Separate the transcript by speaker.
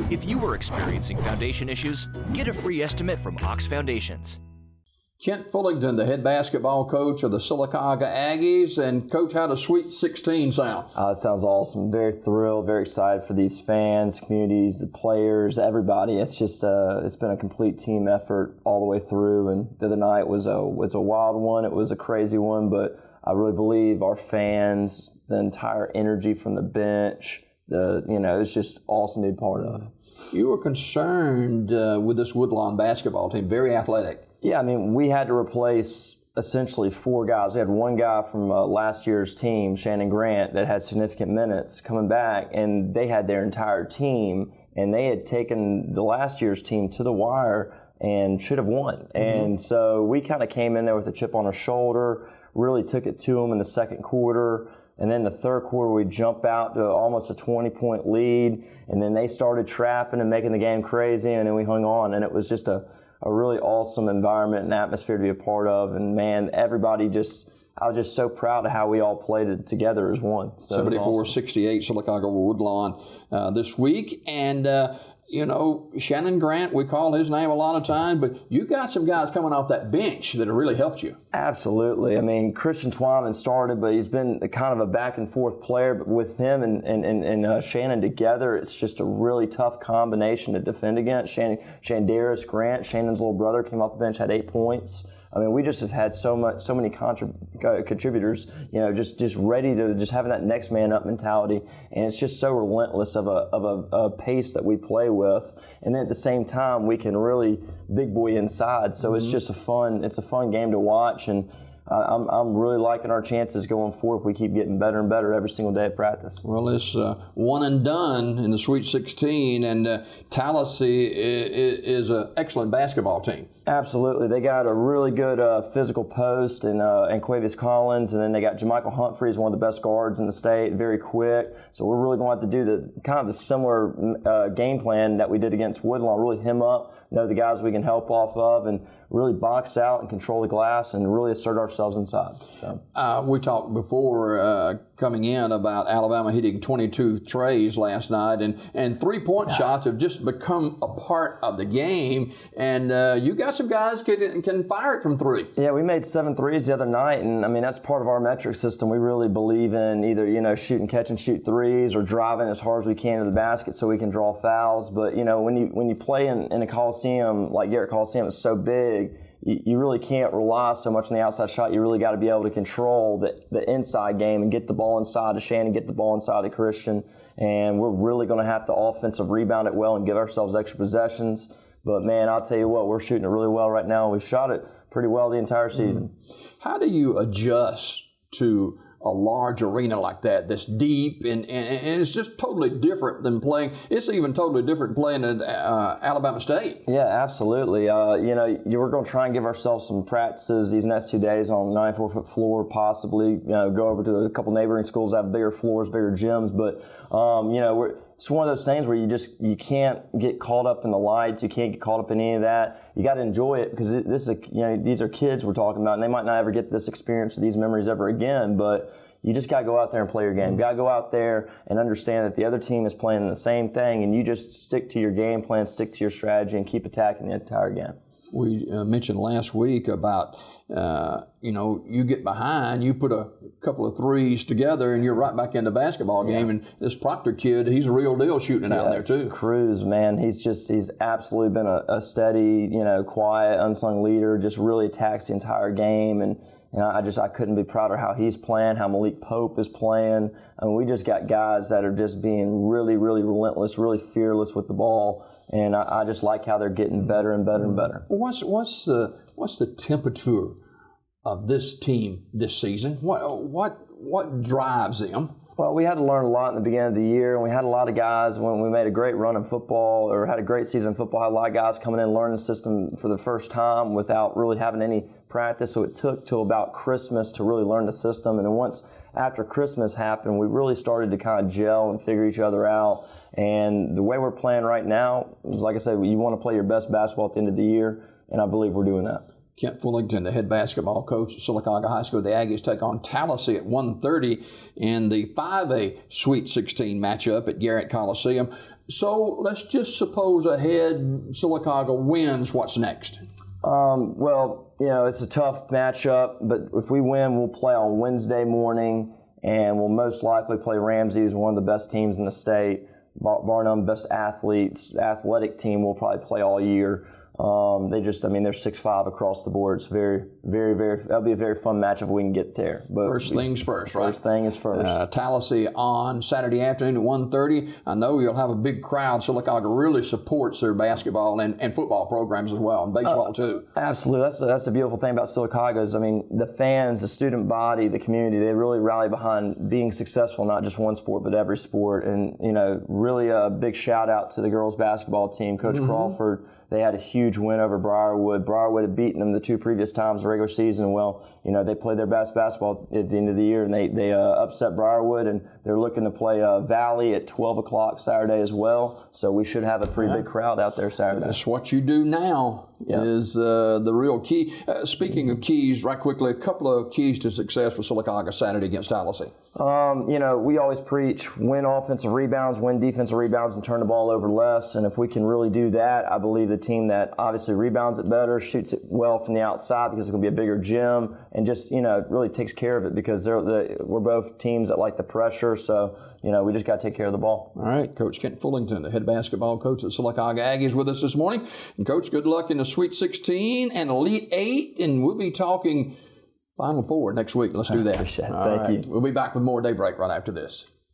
Speaker 1: If you are experiencing foundation issues, get a free estimate from Ox Foundations.
Speaker 2: Kent Fullington, the head basketball coach of the Sylacauga Aggies. And, Coach, how does Sweet 16 sound?
Speaker 3: It sounds awesome. Very thrilled, very excited for these fans, communities, the players, everybody. It's just it's been a complete team effort all the way through. And the other night was a wild one. It was a crazy one, but I really believe our fans, the entire energy from the bench, it's just awesome to be part of.
Speaker 2: You were concerned with this Woodlawn basketball team, very athletic.
Speaker 3: Yeah, I mean, we had to replace essentially 4 guys. We had one guy from last year's team, Shannon Grant, that had significant minutes coming back, and they had their entire team, and they had taken the last year's team to the wire and should have won. Mm-hmm. And so we kind of came in there with a chip on our shoulder, really took it to them in the second quarter. And then the third quarter, we jump out to almost a 20-point lead, and then they started trapping and making the game crazy, and then we hung on. And it was just a really awesome environment and atmosphere to be a part of. And, man, everybody I was just so proud of how we all played it together as one. So
Speaker 2: 74-68 Sylacauga Woodlawn this week. And, Shannon Grant, we call his name a lot of times, but you got some guys coming off that bench that have really helped you.
Speaker 3: Absolutely. I mean, Christian Twyman started, but he's been kind of a back-and-forth player. But with him and Shannon together, it's just a really tough combination to defend against. Shandaris Grant, Shannon's little brother, came off the bench, had 8 points. I mean, we just have had so many contributors, just ready to just having that next man up mentality, and it's just so relentless of a pace that we play with, and then at the same time we can really big boy inside. So it's just a fun game to watch, and I'm really liking our chances going forward if we keep getting better and better every single day at practice.
Speaker 2: Well, it's one and done in the Sweet 16, and Tallahassee is an excellent basketball team.
Speaker 3: Absolutely. They got a really good physical post in Quavius Collins, and then they got Jamichael Humphreys, one of the best guards in the state, very quick. So we're really going to have to do the similar game plan that we did against Woodlawn, really hem up, know the guys we can help off of, and really box out and control the glass and really assert ourselves inside. So
Speaker 2: we talked before coming in about Alabama hitting 22 trays last night, and three-point shots have just become a part of the game, and you got some guys can fire it from three.
Speaker 3: Yeah, we made 7 threes the other night, and I mean that's part of our metric system. We really believe in either shoot and catch and shoot threes or driving as hard as we can to the basket so we can draw fouls. But when you play in a Coliseum like Garrett Coliseum, it's so big. You really can't rely so much on the outside shot. You really got to be able to control the inside game and get the ball inside to Shannon, get the ball inside to Christian. And we're really going to have to offensive rebound it well and give ourselves extra possessions. But, man, I'll tell you what, we're shooting it really well right now. We've shot it pretty well the entire season.
Speaker 2: How do you adjust to a large arena like that that's deep and it's just totally different than playing? It's even totally different playing at Alabama State.
Speaker 3: Yeah, absolutely. We're going to try and give ourselves some practices these next 2 days on 94-foot floor, possibly go over to a couple neighboring schools that have bigger floors, bigger gyms. But it's one of those things where you can't get caught up in the lights. You can't get caught up in any of that. You got to enjoy it because these are kids we're talking about, and they might not ever get this experience or these memories ever again. But you just got to go out there and play your game. You got to go out there and understand that the other team is playing the same thing, and you just stick to your game plan, stick to your strategy, and keep attacking the entire game.
Speaker 2: We mentioned last week about, you get behind, you put a couple of threes together, and you're right back in the basketball game. And this Proctor kid, he's a real deal shooting it out there, too.
Speaker 3: Cruz, man, he's absolutely been a steady, quiet, unsung leader, just really attacks the entire game. And I couldn't be prouder how he's playing, how Malik Pope is playing. I mean, we just got guys that are just being really, really relentless, really fearless with the ball. And I just like how they're getting better and better and better.
Speaker 2: What's the temperature of this team this season? What drives them?
Speaker 3: Well, we had to learn a lot in the beginning of the year, and we had a lot of guys when we made a great run in football or had a great season in football, had a lot of guys coming in learning the system for the first time without really having any practice. So it took till about Christmas to really learn the system. And then once after Christmas happened, we really started to kind of gel and figure each other out. And the way we're playing right now, like I said, you want to play your best basketball at the end of the year, and I believe we're doing that.
Speaker 2: Kent Fullington, the head basketball coach at Sylacauga High School. The Aggies take on Tallahassee at 1:30 in the 5A Sweet 16 matchup at Garrett Coliseum. So let's just suppose ahead Sylacauga wins. What's next?
Speaker 3: Well, it's a tough matchup, but if we win, we'll play on Wednesday morning, and we'll most likely play Ramsey, who's one of the best teams in the state. Bar none, best athletic team we'll probably play all year. They're 6'5" across the board. It's very, very, very. That'll be a very fun match if we can get there. But
Speaker 2: first things first, right?
Speaker 3: First thing is first.
Speaker 2: Tallahassee on Saturday afternoon at 1:30. I know you'll have a big crowd. Sylacauga really supports their basketball and football programs as well, and baseball too.
Speaker 3: Absolutely. That's the beautiful thing about Sylacauga is, the fans, the student body, the community, they really rally behind being successful, not just one sport, but every sport. And, really a big shout out to the girls basketball team. Coach Crawford, they had a huge win over Briarwood. Briarwood had beaten them the 2 previous times in the regular season. Well, they played their best basketball at the end of the year, and they upset Briarwood, and they're looking to play Valley at 12 o'clock Saturday as well. So we should have a pretty big crowd out there Saturday.
Speaker 2: That's what you do now is the real key. Speaking of keys, right quickly, a couple of keys to success for Sylacauga Saturday against Tallahassee.
Speaker 3: We always preach win offensive rebounds, win defensive rebounds, and turn the ball over less. And if we can really do that, I believe the team that obviously rebounds it better, shoots it well from the outside because it's going to be a bigger gym, and just, really takes care of it because we're both teams that like the pressure. So, we just got to take care of the ball.
Speaker 2: All right. Coach Kent Fullington, the head basketball coach at Sylacauga Aggies, with us this morning. And, Coach, good luck in the Sweet 16 and Elite 8, and we'll be talking Final Four next week. Let's do that.
Speaker 3: Appreciate it.
Speaker 2: Thank
Speaker 3: you.
Speaker 2: We'll be back with more Daybreak right after this.